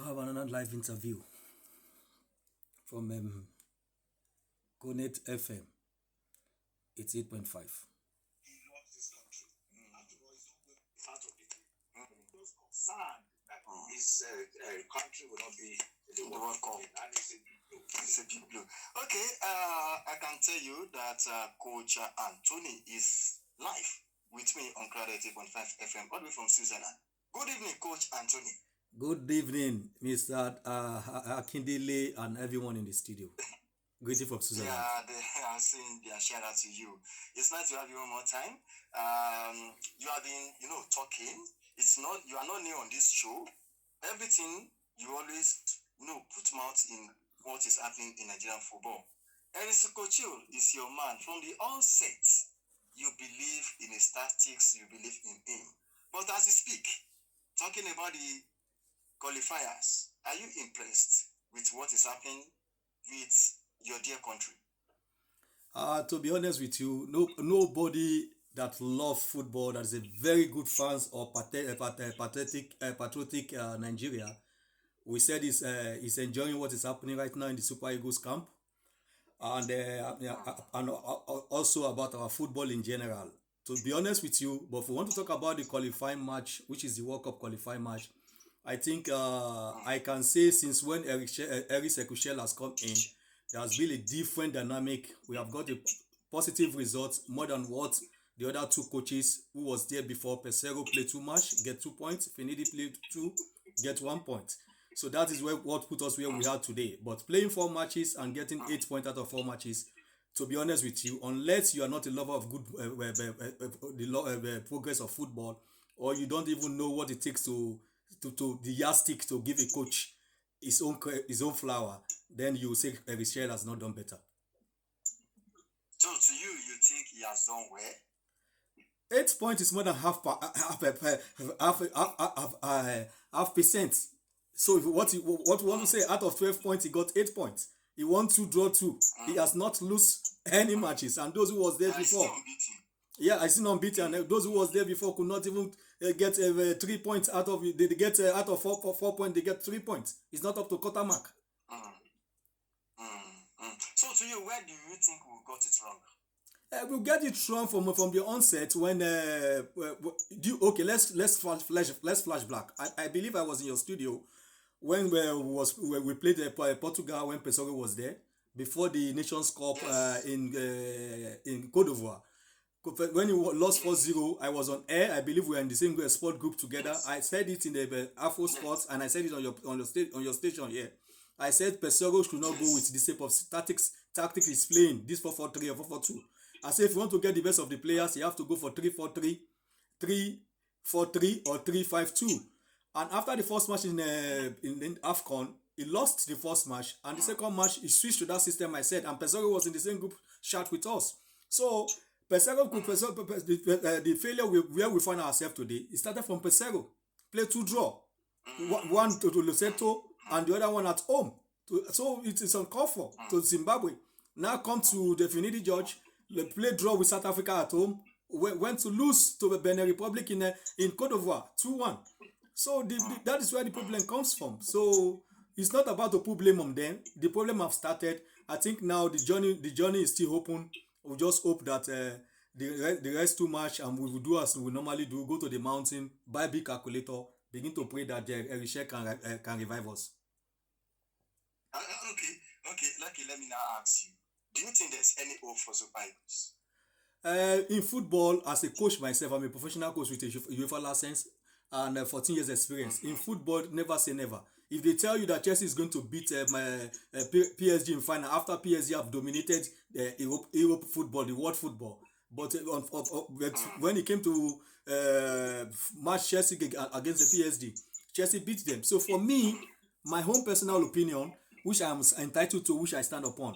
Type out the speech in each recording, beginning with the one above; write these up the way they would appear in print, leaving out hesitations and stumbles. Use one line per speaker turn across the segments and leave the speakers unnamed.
have another live interview from Connect FM 88.5.
He loves this country. After all, he's not part of it. He was concerned that his country will not be in the World Cup. And it's a big blow. Okay, I can tell you that Coach Anthony is live with me on Crowd 88.5 FM, all the way from Switzerland. Good evening, Coach Anthony.
Good evening, Mr. Akindele and everyone in the studio. Greeting from Switzerland.
Yeah, they are saying their shout out to you. It's nice to have you one more time. You have been, talking. It's not, you are not new on this show. Everything you always, put mouth in what is happening in Nigerian football. Erisiko Kochil is your man. From the onset, you believe in his tactics, you believe in him. But as you speak, talking about the qualifiers, are you impressed with what is happening with your dear country?
To be honest with you, nobody that loves football, that is a very good fans or patriotic Nigeria, we said is enjoying what is happening right now in the Super Eagles camp, and also about our football in general. To be honest with you, but if we want to talk about the qualifying match, which is the World Cup qualifying match, I think I can say since when Oliseh has come in, there has been a different dynamic. We have got a positive result more than what the other two coaches who was there before. Pesero played 2 matches, get 2 points. Finidi played 2, get 1 point. So that is what put us where we are today. But playing 4 matches and getting 8 points out of 4 matches, to be honest with you, unless you are not a lover of good the progress of football, or you don't even know what it takes to the yardstick to give a coach his own flower, then you say Oliseh has not done better.
So to you think he has done well?
8 points is more than half percent. So what you want to say, out of 12 points, he got 8 points. He won 2, draw 2. He has not lost any matches, and those who was there before, I still unbeaten. And those who was there before could not even get 3 points out of it. They get out of 4 points, they get 3 points. It's not up to quarter mark.
So to you, where do you think we got it wrong?
We'll get it wrong from the onset when let's flash back. I believe I was in your studio when we played Portugal when Pesaro was there before the Nations Cup in Côte d'Ivoire. When you lost 4-0, I was on air. I believe we were in the same sport group together. Yes. I said it in the Afro Sports, and I said it on your station here. I said Pesaro should not go with this type of tactics is playing, this 4-4-3 or 4-4-2. I said if you want to get the best of the players, you have to go for 3-4-3, 3-4-3 or 3-5-2. And after the first match in AFCON, he lost the first match, and the second match he switched to that system. I said, and Pesaro was in the same group chat with us. So Pesaro the failure where we find ourselves today, it started from Pesaro. Play 2 draw, one to Lesotho and the other one at home. So it is uncalled for to Zimbabwe. Now come to the Finidi George, play draw with South Africa at home, went to lose to the Benin Republic in Côte d'Ivoire 2-1. So that is where the problem comes from. So it's not about to put blame on them. The problem have started. I think now the journey is still open. We just hope that the rest too much, and we will do as we normally do: go to the mountain, buy big calculator, begin to pray that Oliseh can revive us.
Okay. Lucky, let me now ask you: do you think there's any hope for Super Eagles?
In football, as a coach myself, I'm a professional coach with a UEFA license and 14 years experience. In football, never say never. If they tell you that Chelsea is going to beat PSG in final after PSG have dominated Europe football, the world football, but when it came to match Chelsea against the PSG, Chelsea beat them. So for me, my own personal opinion, which I am entitled to, which I stand upon,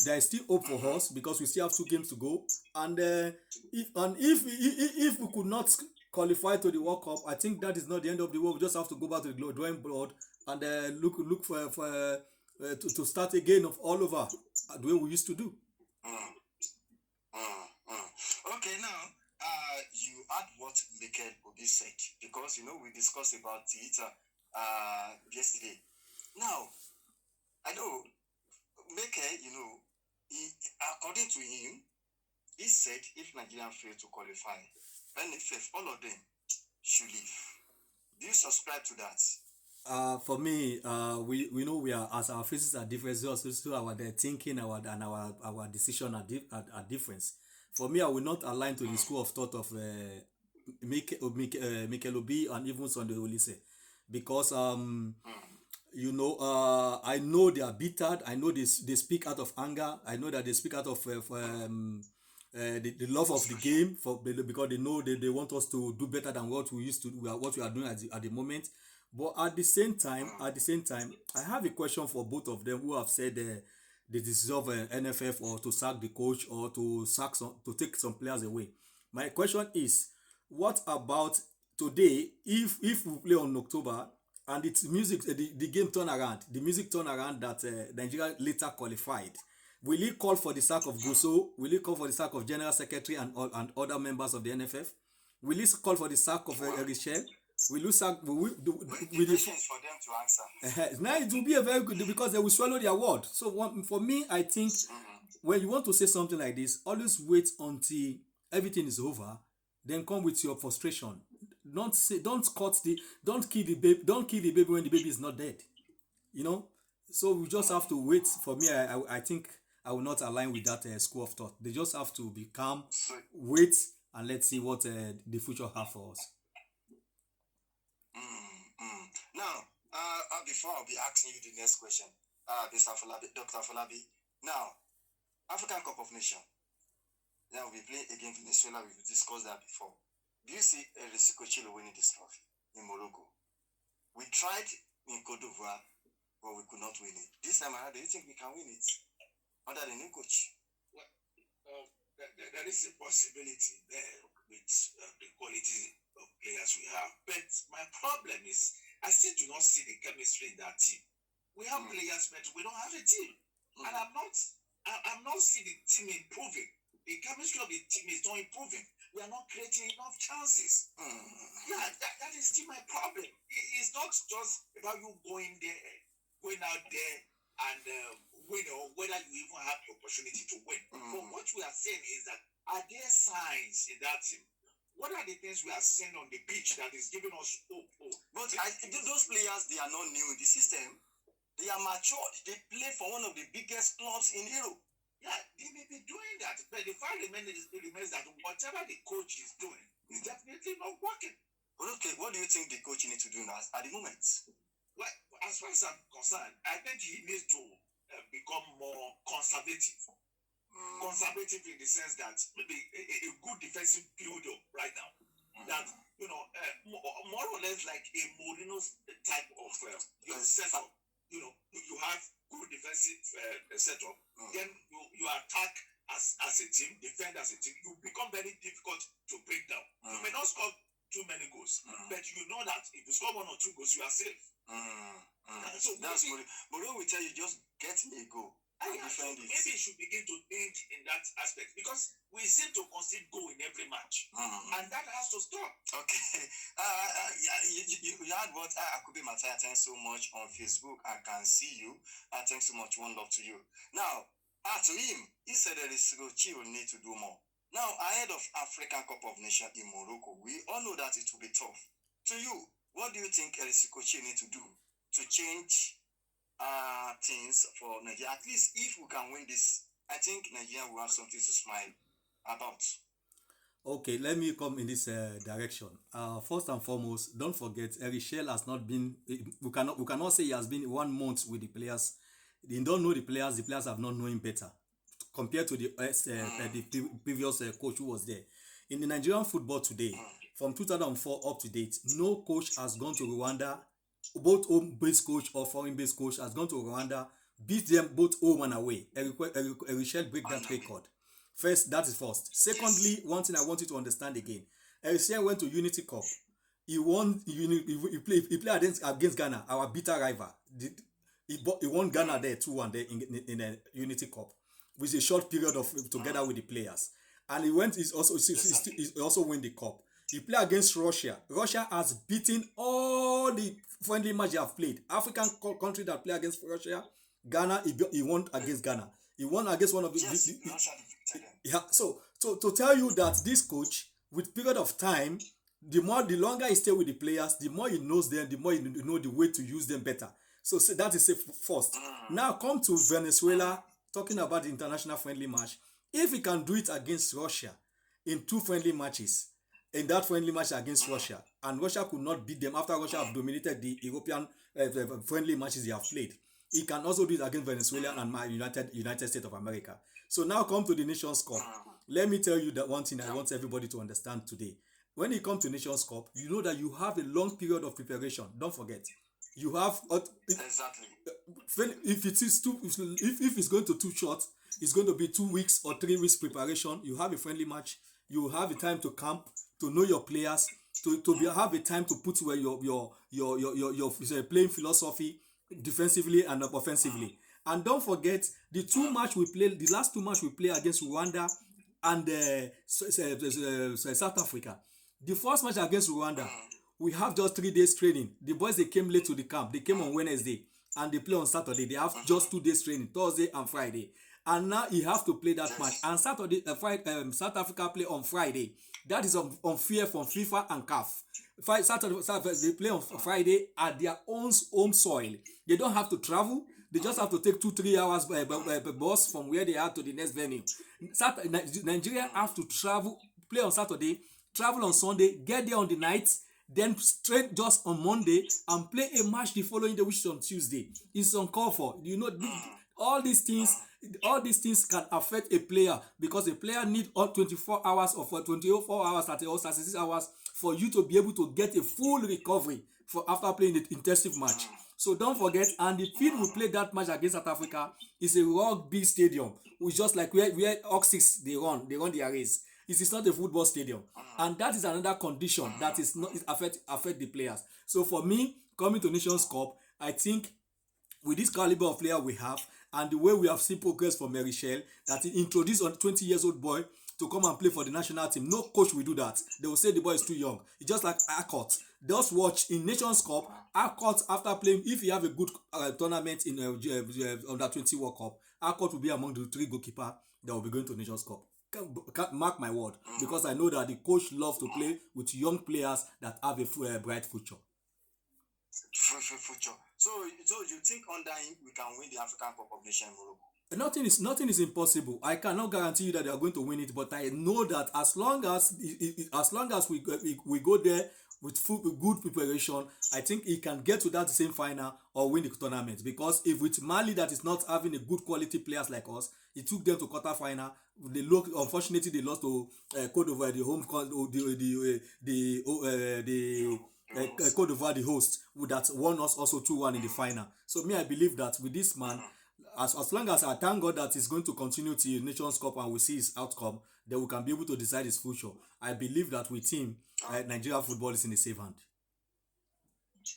there is still hope for us because we still have 2 games to go. And if we could not qualify to the World Cup, I think that is not the end of the world. We just have to go back to the drawing board and look for to start again of all over the way we used to do.
Okay, now you add what Mikel said, because we discussed about it yesterday. Now, I know Mikel, according to him, he said if Nigeria fail to qualify, NFF, all of them should leave. Do you subscribe to that?
For me, we know we are, as our faces are different, so our thinking, our decision are different. For me, I will not align to the school of thought of Mikel Obi and even Sunday Oliseh, because I know they are bittered. I know they speak out of anger. I know that they speak out of the love of the game, because they know they want us to do better than what we used to what we are doing at the moment. But at the same time, I have a question for both of them who have said they deserve an NFF or to sack the coach or to take some players away. My question is, what about today? If we play on October and it's music, the game turn around, the music turn around that Nigeria later qualified, will he call for the sack of 2GUSAU? Will he call for the sack of General Secretary and other members of the NFF? Will he call for the sack of Richel? Will you sack? Will
patience for them to answer.
Now it will be a very good, because they will swallow their word. So for me, I think when you want to say something like this, always wait until everything is over, then come with your frustration. Don't kill the baby when the baby is not dead. So we just have to wait. For me, I think I will not align with that school of thought. They just have to be calm, wait, and let's see what the future has for us.
Now, before I'll be asking you the next question, Dr. Falabi. Now, African Cup of Nations. Now we play against Venezuela. We've discussed that before. Do you see Oliseh winning this trophy in Morocco? We tried in Côte d'Ivoire, but we could not win it. This time around, do you think we can win it under the new coach?
Well, there is a possibility there with the quality of players we have. But my problem is, I still do not see the chemistry in that team. We have players, but we don't have a team. And I'm not seeing the team improving. The chemistry of the team is not improving. We are not creating enough chances. Yeah, that is still my problem. It's not just about you going out there and whether you even have the opportunity to win. But what we are saying is that, are there signs in that team? What are the things we are seeing on the pitch that is giving us hope?
But those players, they are not new in the system. They are matured. They play for one of the biggest clubs in Europe.
Yeah, they may be doing that, but the fact remains that whatever the coach is doing is definitely not working.
Okay, what do you think the coach needs to do now at the moment?
Well, as far as I'm concerned, I think he needs to become more conservative. Conservative in the sense that maybe a good defensive build-up right now. That, more or less like a Mourinho type of setup. You have good defensive setup. Then you attack as a team, defend as a team. You become very difficult to break down. You may not score too many goals, but you know that if you score 1 or 2 goals, you are safe.
So that's what. But when we tell you, just get me a goal.
Maybe you should begin to think in that aspect, because we seem to concede goal in every match, and that has to stop.
Okay. You had what Akubi Mataya. Thanks so much on Facebook. I can see you. Thanks so much. One love to you. Now, to him, he said that Oliseh will need to do more. Now, ahead of African Cup of Nations in Morocco, we all know that it will be tough. To you, what do you think Oliseh need to do to change things for Nigeria? At least if we can win this, I think Nigeria will have something to smile about.
Okay, let me come in this direction. First and foremost, don't forget, Richel has not been. We cannot say he has been 1 month with the players. They don't know the players. The players have not known him better compared to the previous coach who was there. In the Nigerian football today, from 2004 up to date, no coach has gone to Rwanda. Both home-based coach or foreign-based coach has gone to Rwanda, beat them both home and away. Richel break that record. First, that is first. Secondly, one thing I want you to understand again. Richel went to Unity Cup. He won. He played against Ghana, our bitter rival. He won Ghana there 2-1 there in a Unity Cup with a short period of together with the players. And he also won the cup. You play against Russia. Russia has beaten all the friendly match they have played. African country that play against Russia, Ghana, he won against Ghana. He won against one of the.
Yes, Russia defeated them.
Yeah. So to tell you that this coach, with period of time, the longer he stay with the players, the more he knows them, the more he know the way to use them better. So that is first. Now come to Venezuela, talking about the international friendly match. If he can do it against Russia in 2 friendly matches, in that friendly match against Russia, and Russia could not beat them after Russia have dominated the European friendly matches they have played, he can also do it against Venezuela and United States of America. So now come to the Nations Cup. Let me tell you that one thing I want everybody to understand today. When it comes to Nations Cup, you know that you have a long period of preparation. Don't forget. You have
Exactly.
If it is if it's going to too short, it's going to be 2 weeks or 3 weeks preparation. You have a friendly match. You have a time to camp, to know your players, have a time to put where your playing philosophy defensively and offensively. And don't forget the last 2 match we play against Rwanda and South Africa. The first match against Rwanda, we have just 3 days training. The boys, they came late to the camp. They came on Wednesday and they play on Saturday. They have just 2 days training, Thursday and Friday. And now he have to play that match. And Saturday, South Africa play on Friday. That is unfair from FIFA and CAF. Saturday, they play on Friday at their own home soil. They don't have to travel. They just have to take 2-3 hours by bus from where they are to the next venue. Nigeria have to travel, play on Saturday, travel on Sunday, get there on the night, then straight just on Monday and play a match the following day, which is on Tuesday. It's uncalled for. You know, all these things can affect a player because a player need 24 hours or for 24 hours, 36 hours for you to be able to get a full recovery after playing the intensive match. So don't forget, and the field we played that match against South Africa is a rugby stadium, which just like where Oxys they run their race. It is not a football stadium, and that is another condition that is not affect the players. So for me, coming to Nations Cup, I think with this caliber of player we have and the way we have seen progress from Mikel, that he introduced a 20-year-old boy to come and play for the national team. No coach will do that. They will say the boy is too young. It's just like Akot. Just watch in Nations Cup, Akot after playing, if he have a good tournament in under 20 World Cup, Akot will be among the 3 goalkeepers that will be going to Nations Cup. Can't mark my word, because I know that the coach loves to play with young players that have a bright future.
Future. So you think under him we can win the African Cup of Nations in Morocco?
Nothing is impossible. I cannot guarantee you that they are going to win it, but I know that as long as we go there with good preparation, I think he can get to that same final or win the tournament. Because if with Mali that is not having a good quality players like us, it took them to quarter final. Unfortunately, they lost to Cote d'Ivoire, the home Cote d'Ivoire, the host, that won us also 2-1 in the final. So I believe that with this man, as long as I thank God that he's going to continue to Nations Cup and we see his outcome, then we can be able to decide his future. I believe that with him, Nigeria football is in a safe hand.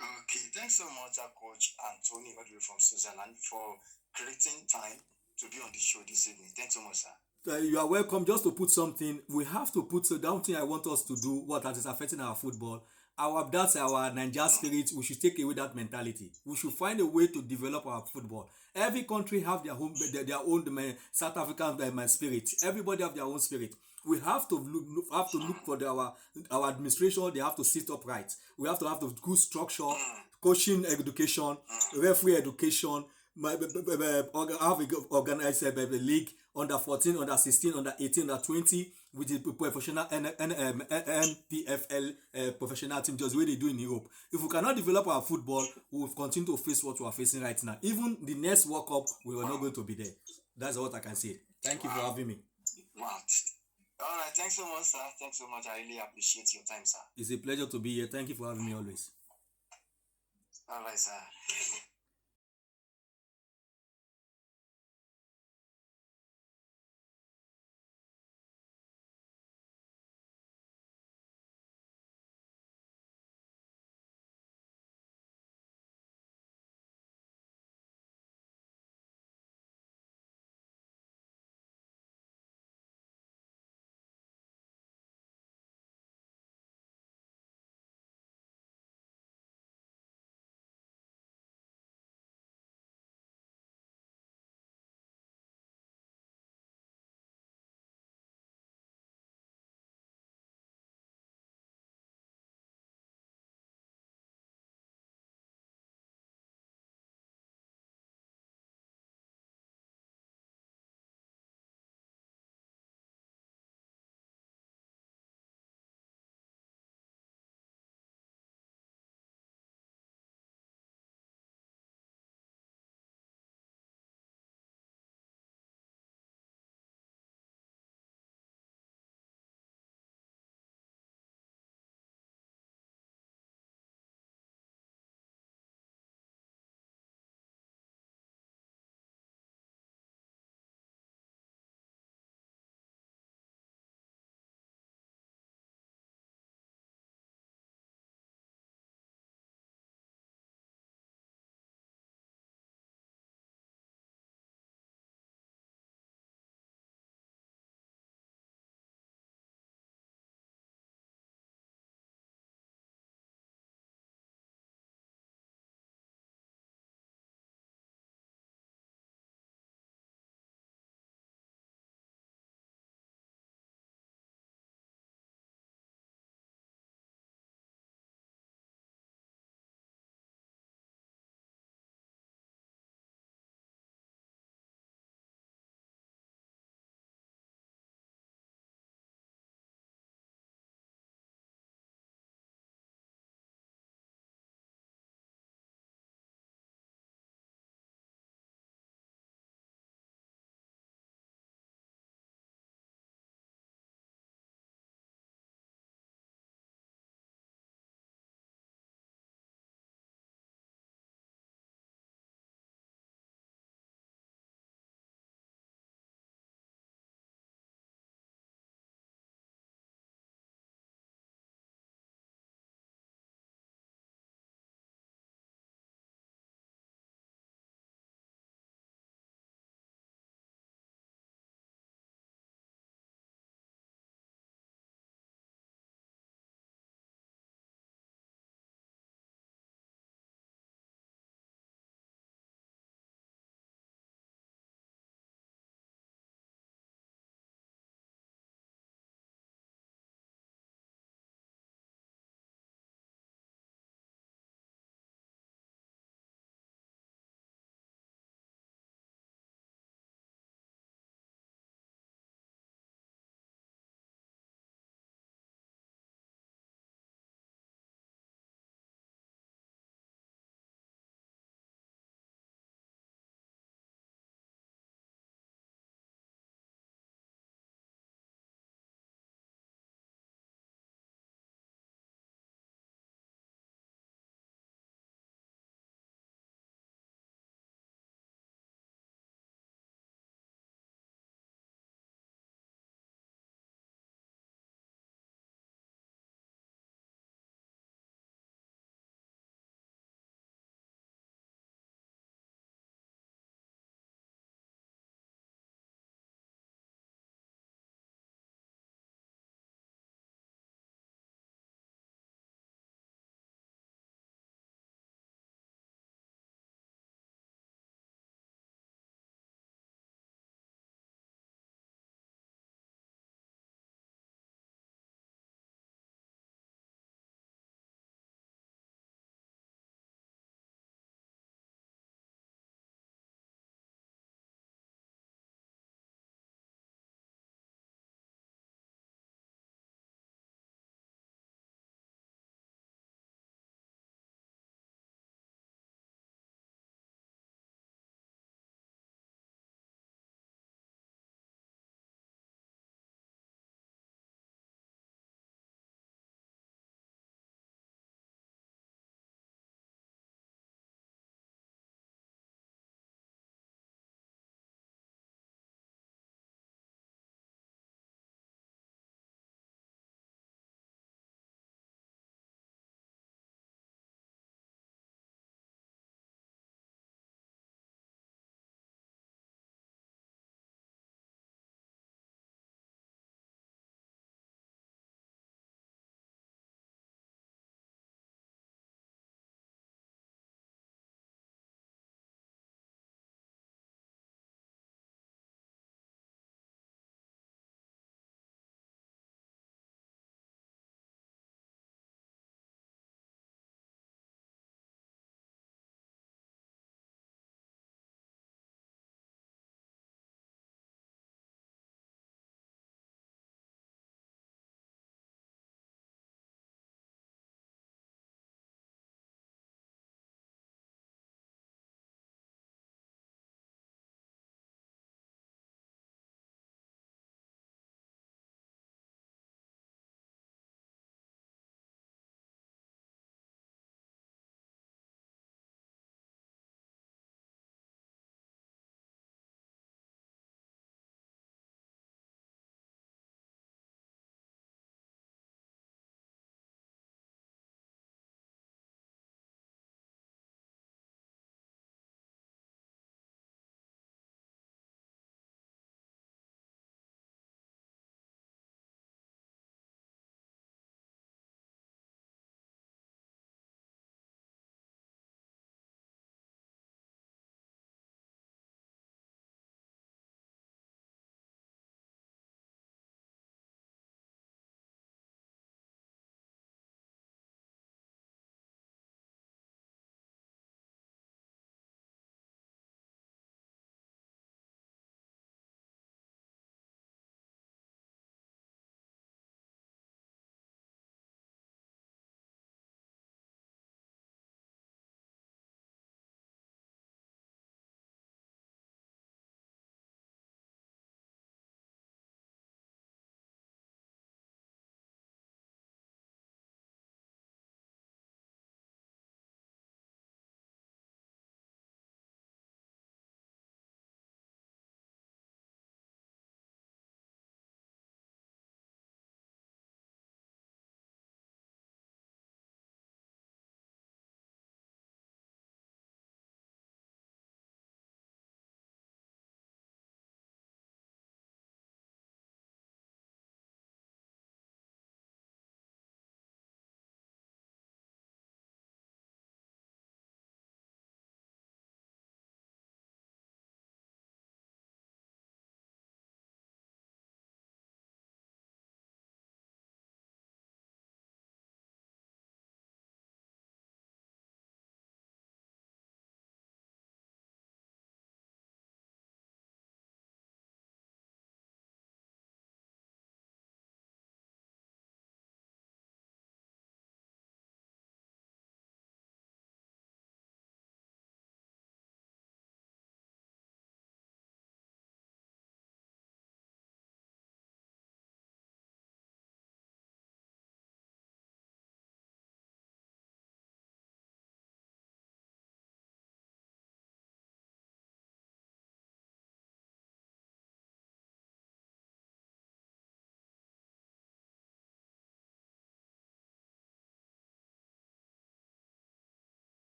Okay, thanks so much, Coach Anthony, all the way from Switzerland, for creating time to be on the show this evening. Thanks so much, sir.
You are welcome. Just to put something, we have to put down thing I want us to do, what that is affecting our football. That's our Nigeria spirit. We should take away that mentality. We should find a way to develop our football. Every country have their own South African spirit. Everybody have their own spirit. We have to look for our administration. They have to sit up right. We have to have the good structure, coaching education, referee education. Have organized a league under 14, under 16, under 18, under 20 with the professional NPFL professional team, just the way they do in Europe. If we cannot develop our football, we will continue to face what we are facing right now. Even the next World Cup, we are not going to be there. That's what I can say. Thank you for having me.
Wow. All right. Thanks so much, sir. Thanks so much. I really appreciate your time, sir.
It's a pleasure to be here. Thank you for having me always.
All right, sir.